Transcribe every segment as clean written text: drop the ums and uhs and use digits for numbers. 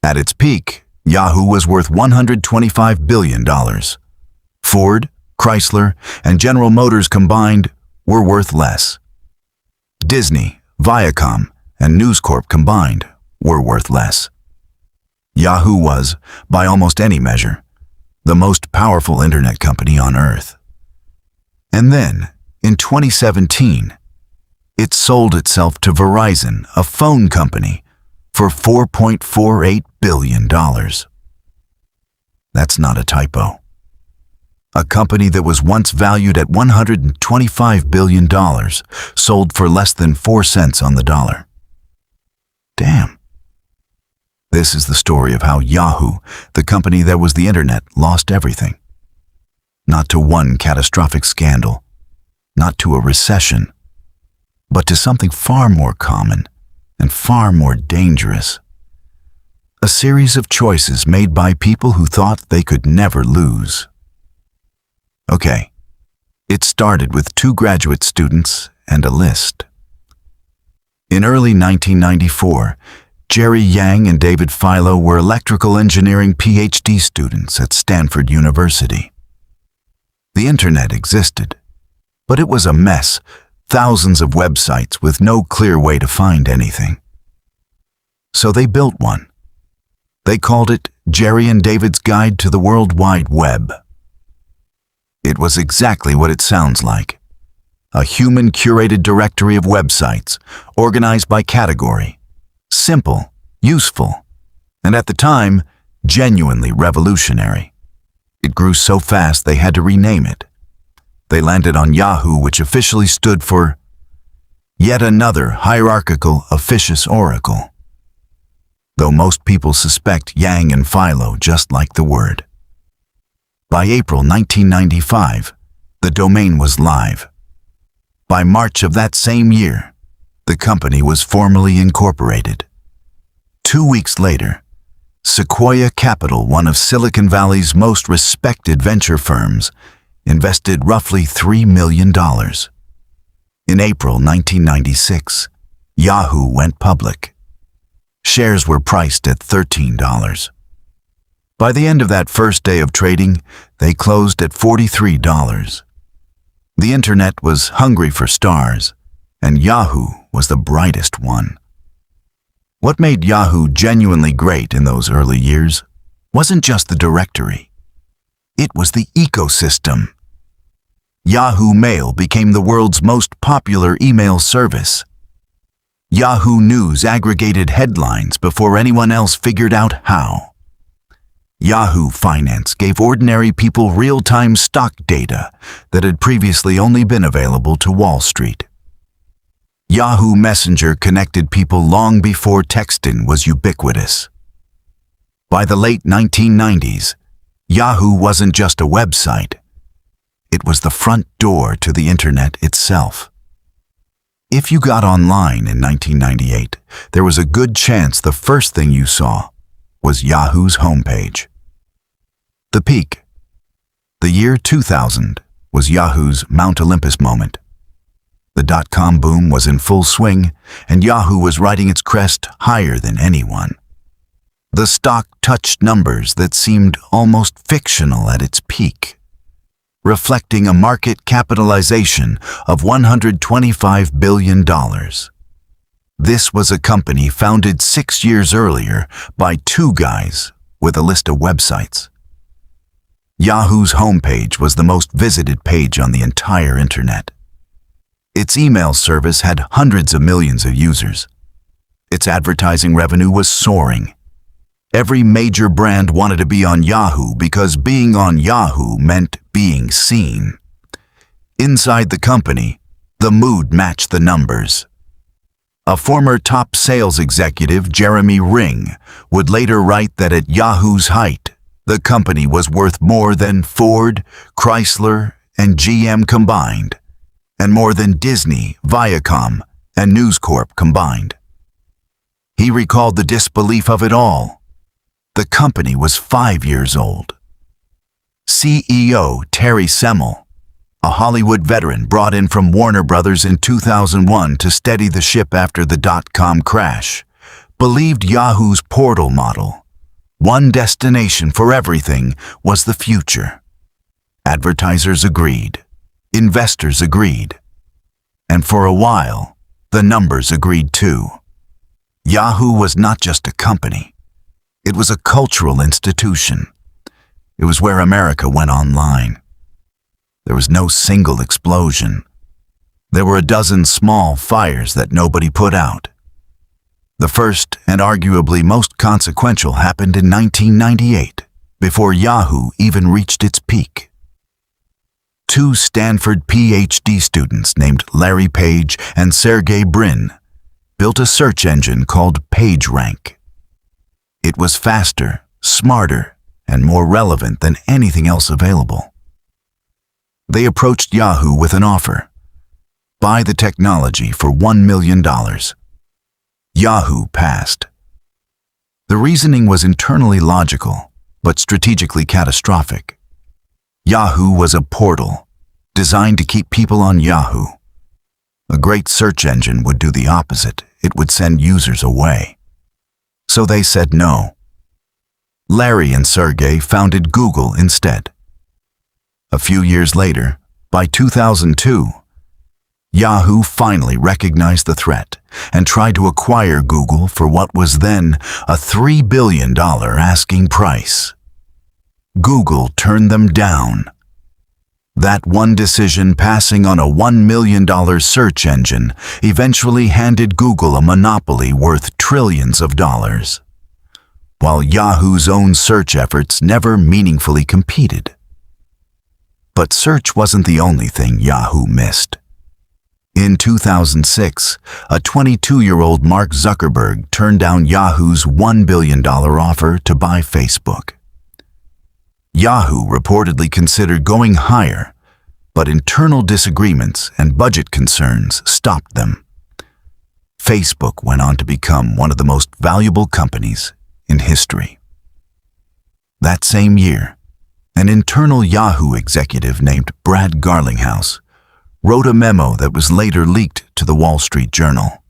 At its peak, Yahoo was worth $125 billion. Ford, Chrysler, and General Motors combined were worth less. Disney, Viacom, and News Corp combined were worth less. Yahoo was, by almost any measure, the most powerful internet company on Earth. And then, in 2017, it sold itself to Verizon, a phone company, for $4.48 billion. That's not a typo. A company that was once valued at $125 billion sold for less than 4 cents on the dollar. Damn. This is the story of how Yahoo, the company that was the internet, lost everything. Not to one catastrophic scandal, not to a recession, but to something far more common and far more dangerous. A series of choices made by people who thought they could never lose. Okay, it started with 2 graduate students and a list. In early 1994, Jerry Yang and David Filo were electrical engineering PhD students at Stanford University. The internet existed, but it was a mess, thousands of websites with no clear way to find anything. So they built one. They called it Jerry and David's Guide to the World Wide Web. It was exactly what it sounds like. A human-curated directory of websites, organized by category. Simple, useful, and at the time, genuinely revolutionary. It grew so fast they had to rename it. They landed on Yahoo, which officially stood for yet another hierarchical, officious oracle. Though most people suspect Yang and Filo just like the word. By April 1995, the domain was live. By March of that same year, the company was formally incorporated. 2 weeks later, Sequoia Capital, one of Silicon Valley's most respected venture firms, invested roughly $3 million. In April 1996, Yahoo went public. Shares were priced at $13. By the end of that first day of trading, they closed at $43. The internet was hungry for stars, and Yahoo was the brightest one. What made Yahoo genuinely great in those early years wasn't just the directory. It was the ecosystem. Yahoo Mail became the world's most popular email service. Yahoo News aggregated headlines before anyone else figured out how. Yahoo Finance gave ordinary people real-time stock data that had previously only been available to Wall Street. Yahoo Messenger connected people long before texting was ubiquitous. By the late 1990s, Yahoo wasn't just a website. It was the front door to the internet itself. If you got online in 1998, there was a good chance the first thing you saw was Yahoo's homepage. The peak. The year 2000 was Yahoo's Mount Olympus moment. The dot-com boom was in full swing, and Yahoo was riding its crest higher than anyone. The stock touched numbers that seemed almost fictional at its peak, reflecting a market capitalization of $125 billion. This was a company founded 6 years earlier by 2 guys with a list of websites. Yahoo's homepage was the most visited page on the entire internet. Its email service had hundreds of millions of users. Its advertising revenue was soaring. Every major brand wanted to be on Yahoo because being on Yahoo meant being seen. Inside the company, the mood matched the numbers. A former top sales executive, Jeremy Ring, would later write that at Yahoo's height, the company was worth more than Ford, Chrysler, and GM combined, and more than Disney, Viacom, and News Corp combined. He recalled the disbelief of it all. The company was 5 years old. CEO Terry Semel, a Hollywood veteran brought in from Warner Brothers in 2001 to steady the ship after the dot-com crash, believed Yahoo's portal model, One destination for everything was the future. Advertisers agreed. Investors agreed. And for a while, the numbers agreed too. Yahoo was not just a company. It was a cultural institution. It was where America went online. There was no single explosion. There were a dozen small fires that nobody put out. The first and arguably most consequential happened in 1998, before Yahoo even reached its peak. Two Stanford PhD students named Larry Page and Sergey Brin built a search engine called PageRank. It was faster, smarter, and more relevant than anything else available. They approached Yahoo with an offer: buy the technology for $1 million. Yahoo passed. The reasoning was internally logical, but strategically catastrophic. Yahoo was a portal, designed to keep people on Yahoo. A great search engine would do the opposite. It would send users away. So they said no. Larry and Sergey founded Google instead. A few years later, by 2002, Yahoo finally recognized the threat and tried to acquire Google for what was then a $3 billion asking price. Google turned them down. That one decision, passing on a $1 million search engine, eventually handed Google a monopoly worth trillions of dollars, while Yahoo's own search efforts never meaningfully competed. But search wasn't the only thing Yahoo missed. In 2006, a 22-year-old Mark Zuckerberg turned down Yahoo's $1 billion offer to buy Facebook. Yahoo reportedly considered going higher, but internal disagreements and budget concerns stopped them. Facebook went on to become one of the most valuable companies in history. That same year, an internal Yahoo executive named Brad Garlinghouse wrote a memo that was later leaked to the Wall Street Journal.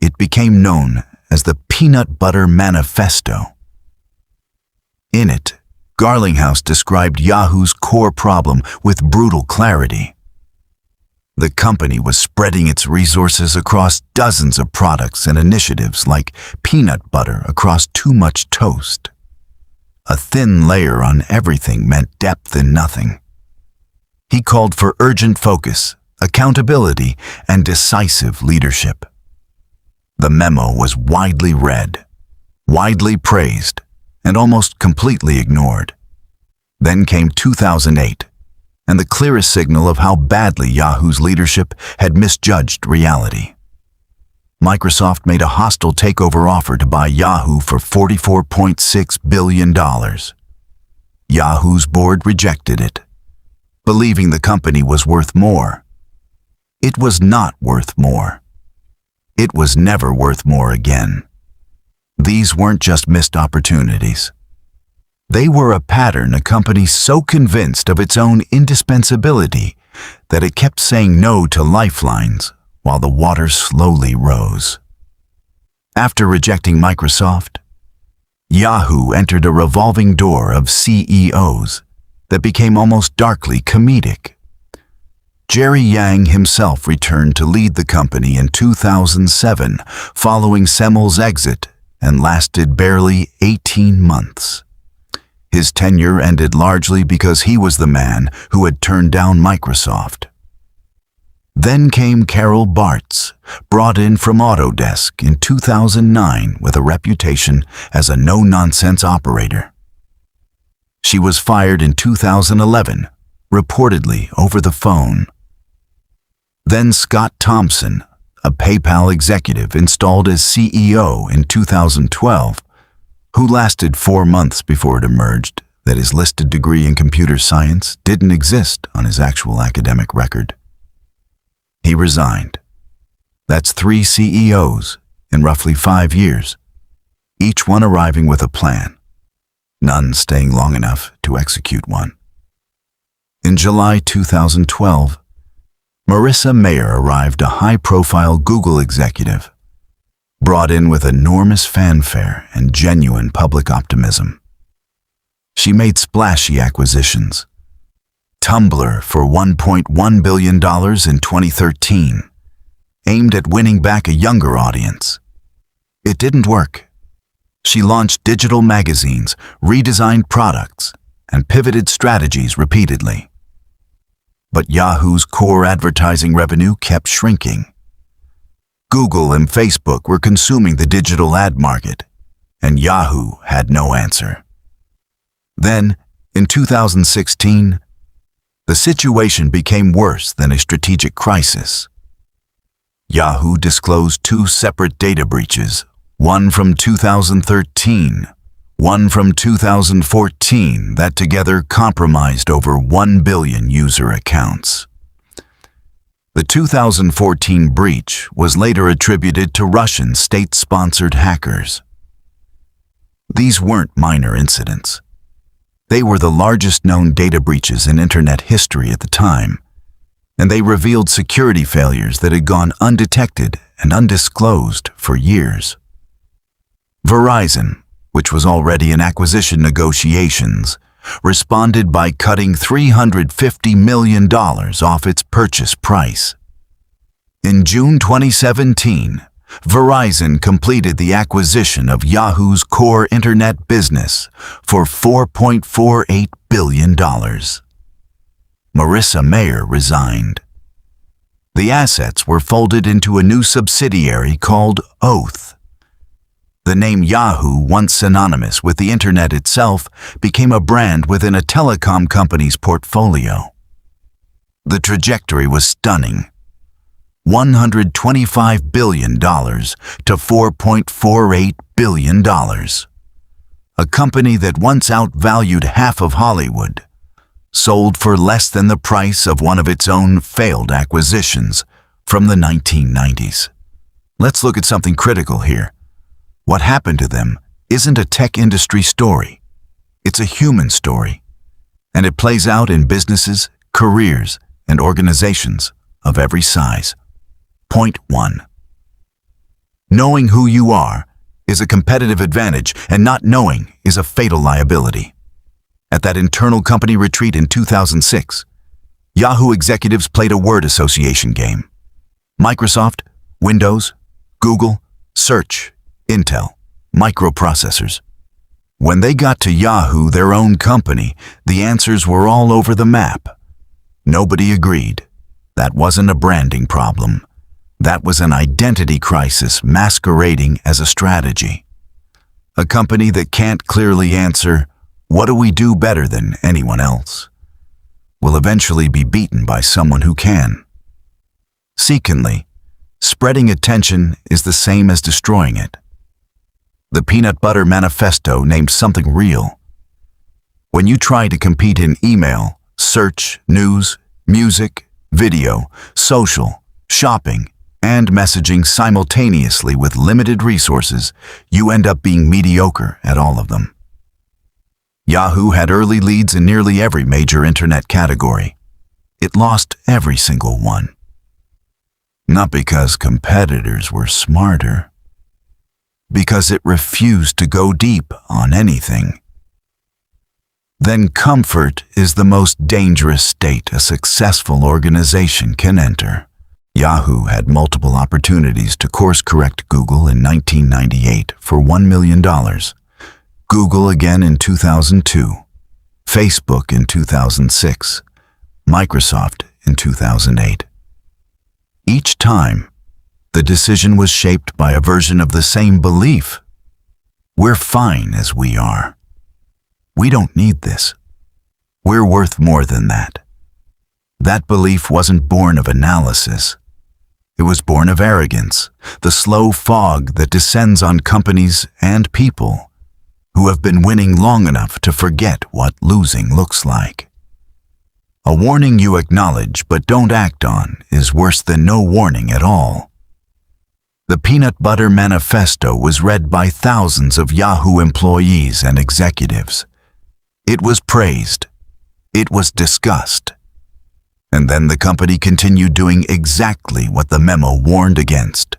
It became known as the Peanut Butter Manifesto. In it, Garlinghouse described Yahoo's core problem with brutal clarity. The company was spreading its resources across dozens of products and initiatives like peanut butter across too much toast. A thin layer on everything meant depth in nothing. He called for urgent focus, accountability, and decisive leadership. The memo was widely read, widely praised, and almost completely ignored. Then came 2008, and the clearest signal of how badly Yahoo's leadership had misjudged reality. Microsoft made a hostile takeover offer to buy Yahoo for $44.6 billion. Yahoo's board rejected it, believing the company was worth more. It was not worth more. It was never worth more again. These weren't just missed opportunities. They were a pattern a company so convinced of its own indispensability that it kept saying no to lifelines while the water slowly rose. After rejecting Microsoft, Yahoo entered a revolving door of CEOs that became almost darkly comedic. Jerry Yang himself returned to lead the company in 2007 following Semmel's exit and lasted barely 18 months. His tenure ended largely because he was the man who had turned down Microsoft. Then came Carol Bartz, brought in from Autodesk in 2009 with a reputation as a no-nonsense operator. She was fired in 2011, reportedly over the phone. Then Scott Thompson, a PayPal executive installed as CEO in 2012, who lasted 4 months before it emerged that his listed degree in computer science didn't exist on his actual academic record. He resigned. That's 3 CEOs in roughly 5 years, each one arriving with a plan, none staying long enough to execute one. In July 2012, Marissa Mayer arrived, a high-profile Google executive. brought in with enormous fanfare and genuine public optimism. She made splashy acquisitions. Tumblr for $1.1 billion in 2013, aimed at winning back a younger audience. It didn't work. She launched digital magazines, redesigned products, and pivoted strategies repeatedly. But Yahoo's core advertising revenue kept shrinking. Google and Facebook were consuming the digital ad market, and Yahoo had no answer. Then, in 2016, the situation became worse than a strategic crisis. Yahoo disclosed 2 separate data breaches, one from 2013, one from 2014, that together compromised over 1 billion user accounts. The 2014 breach was later attributed to Russian state-sponsored hackers. These weren't minor incidents. They were the largest known data breaches in Internet history at the time, and they revealed security failures that had gone undetected and undisclosed for years. Verizon, which was already in acquisition negotiations, responded by cutting $350 million off its purchase price. In June 2017, Verizon completed the acquisition of Yahoo's core internet business for $4.48 billion. Marissa Mayer resigned. The assets were folded into a new subsidiary called Oath. The name Yahoo, once synonymous with the internet itself, became a brand within a telecom company's portfolio. The trajectory was stunning. $125 billion to $4.48 billion. A company that once outvalued half of Hollywood sold for less than the price of one of its own failed acquisitions from the 1990s. Let's look at something critical here. What happened to them isn't a tech industry story. It's a human story, and it plays out in businesses, careers, and organizations of every size. Point 1. Knowing who you are is a competitive advantage, and not knowing is a fatal liability. At that internal company retreat in 2006, Yahoo executives played a word association game. Microsoft, Windows, Google, Search, Intel, microprocessors. When they got to Yahoo, their own company, the answers were all over the map. Nobody agreed. That wasn't a branding problem. That was an identity crisis masquerading as a strategy. A company that can't clearly answer, "What do we do better than anyone else?" will eventually be beaten by someone who can. Secondly, spreading attention is the same as destroying it. The Peanut Butter Manifesto named something real. When you try to compete in email, search, news, music, video, social, shopping, and messaging simultaneously with limited resources, you end up being mediocre at all of them. Yahoo had early leads in nearly every major internet category. It lost every single one. Not because competitors were smarter, because it refused to go deep on anything. Then comfort is the most dangerous state a successful organization can enter. Yahoo had multiple opportunities to course-correct Google in 1998 for $1 million, Google again in 2002, Facebook in 2006, Microsoft in 2008. Each time, the decision was shaped by a version of the same belief. We're fine as we are. We don't need this. We're worth more than that. That belief wasn't born of analysis. It was born of arrogance, the slow fog that descends on companies and people who have been winning long enough to forget what losing looks like. A warning you acknowledge but don't act on is worse than no warning at all. The Peanut Butter Manifesto was read by thousands of Yahoo employees and executives. It was praised. It was discussed. And then the company continued doing exactly what the memo warned against.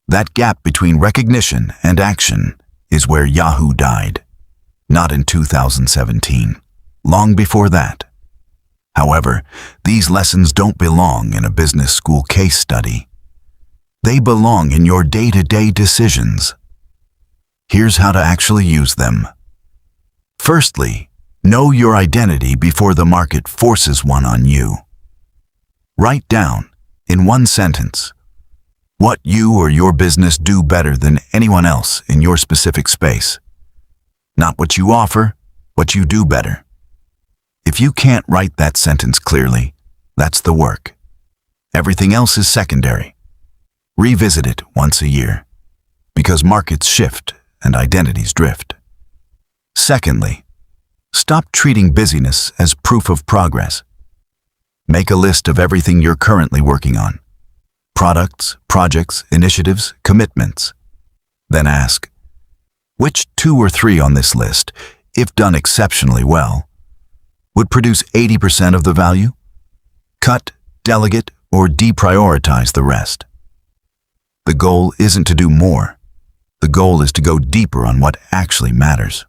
That gap between recognition and action is where Yahoo died. Not in 2017, long before that. However, these lessons don't belong in a business school case study. They belong in your day-to-day decisions. Here's how to actually use them. Firstly, know your identity before the market forces one on you. Write down, in one sentence, what you or your business do better than anyone else in your specific space. Not what you offer, what you do better. If you can't write that sentence clearly, that's the work. Everything else is secondary. Revisit it once a year, because markets shift and identities drift. Secondly, stop treating busyness as proof of progress. Make a list of everything you're currently working on. Products, projects, initiatives, commitments. Then ask, which 2 or 3 on this list, if done exceptionally well, would produce 80% of the value? Cut, delegate, or deprioritize the rest. The goal isn't to do more. The goal is to go deeper on what actually matters.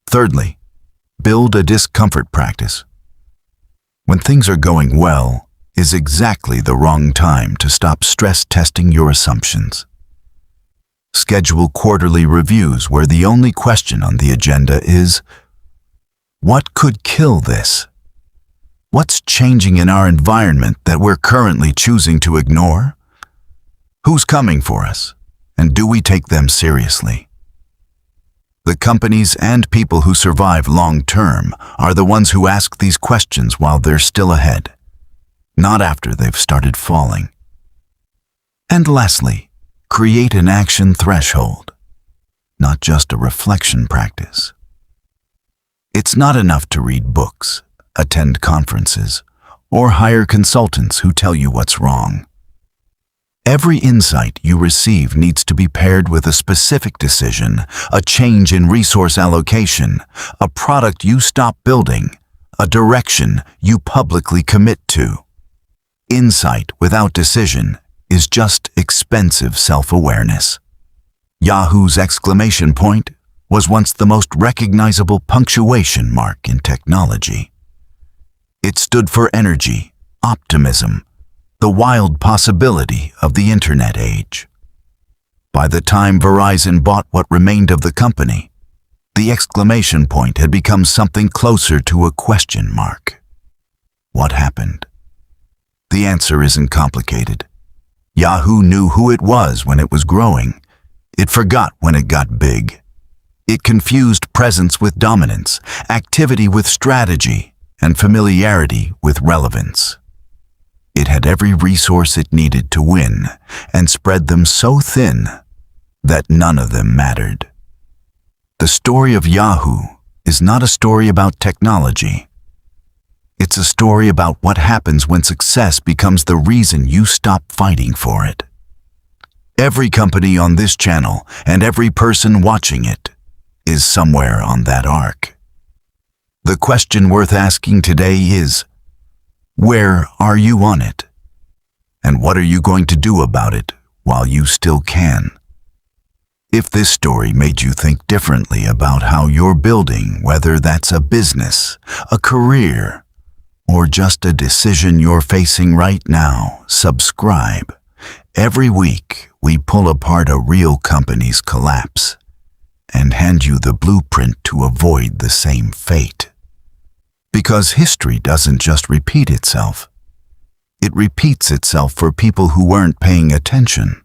Thirdly, build a discomfort practice. When things are going well, is exactly the wrong time to stop stress testing your assumptions. Schedule quarterly reviews where the only question on the agenda is, what could kill this? What's changing in our environment that we're currently choosing to ignore? Who's coming for us, and do we take them seriously? The companies and people who survive long-term are the ones who ask these questions while they're still ahead, not after they've started falling. And lastly, create an action threshold, not just a reflection practice. It's not enough to read books, attend conferences, or hire consultants who tell you what's wrong. Every insight you receive needs to be paired with a specific decision, a change in resource allocation, a product you stop building, a direction you publicly commit to. Insight without decision is just expensive self-awareness. Yahoo's exclamation point was once the most recognizable punctuation mark in technology. It stood for energy, optimism, the wild possibility of the internet age. By the time Verizon bought what remained of the company, the exclamation point had become something closer to a question mark. What happened? The answer isn't complicated. Yahoo knew who it was when it was growing. It forgot when it got big. It confused presence with dominance, activity with strategy, and familiarity with relevance. It had every resource it needed to win, and spread them so thin that none of them mattered. The story of Yahoo is not a story about technology. It's a story about what happens when success becomes the reason you stop fighting for it. Every company on this channel and every person watching it is somewhere on that arc. The question worth asking today is, where are you on it? And what are you going to do about it while you still can? If this story made you think differently about how you're building, whether that's a business, a career, or just a decision you're facing right now, subscribe. Every week, we pull apart a real company's collapse and hand you the blueprint to avoid the same fate. Because history doesn't just repeat itself. It repeats itself for people who weren't paying attention.